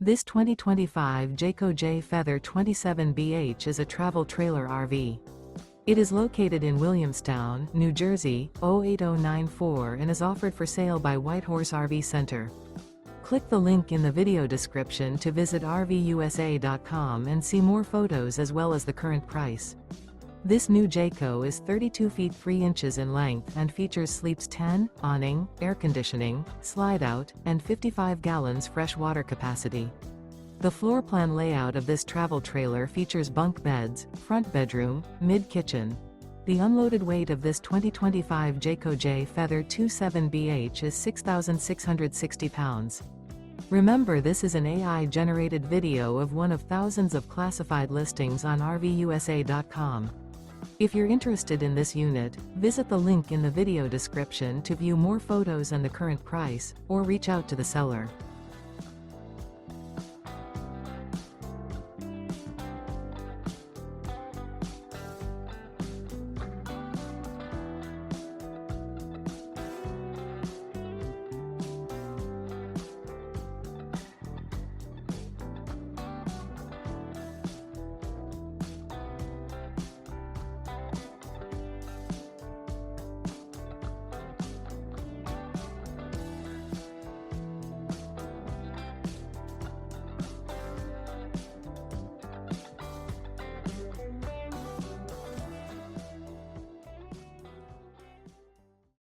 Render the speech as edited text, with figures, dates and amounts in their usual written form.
This 2025 Jayco Jay Feather 27BH is a travel trailer RV. It is located in Williamstown, New Jersey, 08094 and is offered for sale by Whitehorse RV Center. Click the link in the video description to visit RVUSA.com and see more photos as well as the current price. This new Jayco is 32 feet 3 inches in length and features sleeps 10, awning, air conditioning, slide-out, and 55 gallons fresh water capacity. The floor plan layout of this travel trailer features bunk beds, front bedroom, mid-kitchen. The unloaded weight of this 2025 Jayco Jay Feather 27BH is 6,660 pounds. Remember, this is an AI-generated video of one of thousands of classified listings on RVUSA.com. If you're interested in this unit, visit the link in the video description to view more photos and the current price, or reach out to the seller.